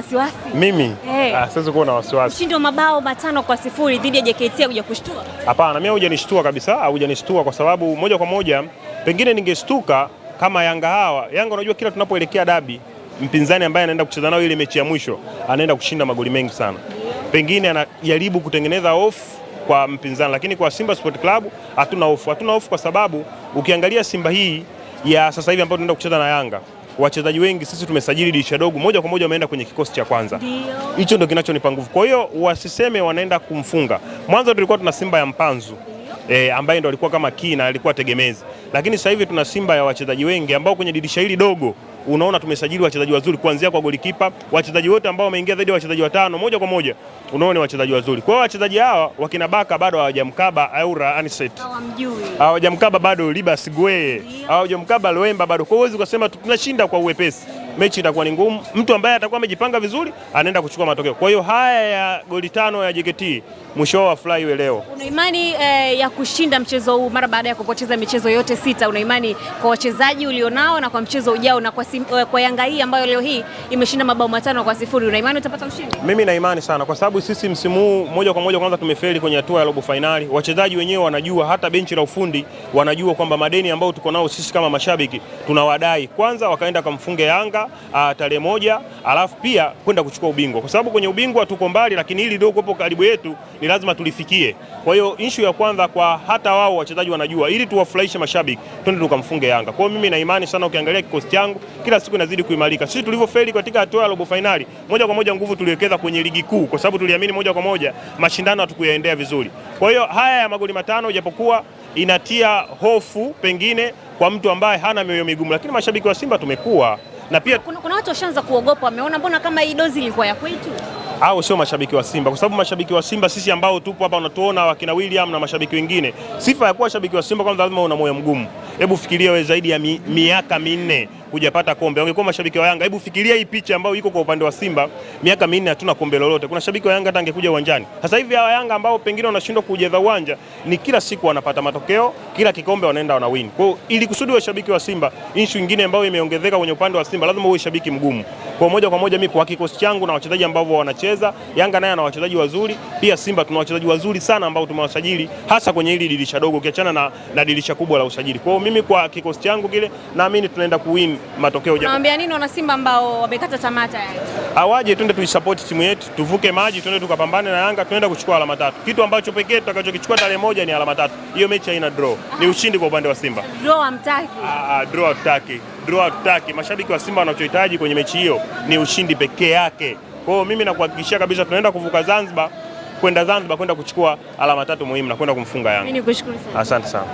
wasiwasi? Mimi? Siwezi kuwa na wasiwasi. Ushindi wa mabao 5-0 dhidi ya JKT huja kushtua? Hapana, mimi hujanishtua kabisa, hujanishtua kwa sababu moja kwa moja pengine ningeshtuka kama Yanga hawa. Yanga unajua kila tunapoelekea dabi, mpinzani ambaye anaenda kucheza nao ile mechi ya mwisho anaenda kushinda magoli mengi sana. Pengine anajaribu kutengeneza hofu kwa mpinzani, lakini kwa Simba Sport Club hatuna hofu. Hatuna hofu kwa sababu ukiangalia Simba hii ya sasa hivi ambayo tunaenda kucheza na Yanga, wachezaji wengi sisi tumesajili dirisha dogo, moja kwa moja wameenda kwenye kikosi cha kwanza. Hicho ndio kinachonipa nguvu. Kwa hiyo wasiseme wanaenda kumfunga. Mwanzo tulikuwa tuna Simba ya Mpanzu ambaye ndo alikuwa kama kina, alikuwa tegemezi. Lakini sasa hivi tuna Simba ya wachezaji wengi ambao kwenye dirisha hili dogo unaona tumesajili wachezaji wazuri kuanzia kwa golikipa, wachezaji wote ambao wameingia zaidi ya wachezaji 5 moja kwa moja unaona ni wachezaji wazuri. Kwa hiyo wachezaji hawa wakina Baka bado hawajamkaba Aura Aniset. Hawajamkaba bado Libas Gwe. Hawajamkaba Loemba bado. Kwa hiyo huwezi kusema tunashinda kwa uwepesi. Mechi itakuwa ni ngumu. Mtu ambaye atakuwa amejipanga vizuri anaenda kuchukua matokeo. Kwa hiyo haya ya goli 5 ya JKT mwisho wa fly leo. Una imani ya kushinda mchezo huu mara baada ya kupoteza michezo yote 6? Una imani kwa wachezaji ulionao na kwa mchezo ujao na kwa Yanga hii ambayo leo hii imeshinda mabao 5-0, una imani utapata ushindi? Mimi na imani sana kwa sababu sisi msimu huu moja kwa moja kwanza tumefeli kwenye hatua ya robo finali. Wachezaji wenyewe wanajua, hata benchi la ufundi wanajua kwamba madeni ambayo tuko nao sisi kama mashabiki tunawadai. Kwanza wakaenda kumfunga Yanga tarehe 1, alafu pia kwenda kuchukua ubingwa. Kwa sababu kwenye ubingwa tuko mbali, lakini hili ndio hapo karibu yetu ni lazima tulifikie. Kwa hiyo issue ya kwanza kwa hata wao wachezaji wanajua, ili tuwafurahishe mashabiki twende tukamfunge Yanga. Kwa hiyo mimi na imani sana, ukiangalia kikosi changu kila siku inazidi kuimarika. Sisi tulivyofeli katika hatua ya robo finali, moja kwa moja nguvu tuliwekeza kwenye ligi kuu kwa sababu tuliamini moja kwa moja mashindano hatukuyaendea vizuri. Kwa hiyo haya ya magoli 5 japokuwa inatia hofu pengine kwa mtu ambaye hana mioyo migumu, lakini mashabiki wa Simba tumekuwa na pia kuna watu washaanza kuogopa, wameona mbona kama hii dozi ilikuwa ya kwetu. Au sio mashabiki wa Simba, kwa sababu mashabiki wa Simba sisi ambao tupo hapa unatuona wakina William na mashabiki wengine, sifa ya kuwa shabiki wa Simba kwanza lazima una moyo mgumu. Hebu fikiria wewe zaidi ya miaka 4 hujapata kombe. Ungekuwa mashabiki wa Yanga, hebu fikiria hii picha ambayo iko kwa upande wa Simba, miaka 4 hatuna kombe lolote. Kuna shabiki wa Yanga hata angekuja uwanjani. Sasa hivi hawa Yanga ambao pengine wanashindwa kujaza uwanja, ni kila siku wanapata matokeo, kila kikombe wanaenda wana win. Kwa hiyo ili kusudi wa shabiki wa Simba, issue nyingine ambayo imeongezeka kwenye upande wa Simba, lazima uwe shabiki mgumu. Kwa moja kwa moja mimi kwa kikosi changu na wachezaji ambao wanacheza, Yanga naye ana wachezaji wazuri, pia Simba tuna wachezaji wazuri sana ambao tumewasajili hasa kwenye hili dirisha dogo ukiachana na dirisha kubwa la usajili. Kwa hiyo mimi kwa kikosi changu kile naamini tunaenda kuwin matokeo. Naambia nini wana Simba ambao wamekata tamaa tayari? Awaje twende tuisupport timu yetu, tuvuke maji, twende tukapambane na Yanga, tunaenda kuchukua alama 3. Kitu ambacho pekee tutakachokichukua tarehe 1 ni alama 3. Hiyo mechi haina draw. Ni ushindi kwa upande wa Simba. Draw hamtaki? Draw hatutaki. Draw hatutaki. Mashabiki wa Simba wanachohitaji kwenye mechi hiyo ni ushindi pekee yake. Kwa hiyo mimi nakuhakikishia kabisa tunaenda kuvuka Zanzibar kwenda kuchukua alama 3 muhimu na kwenda kumfunga Yanga. Mimi nikushukuru sana. Asante sana.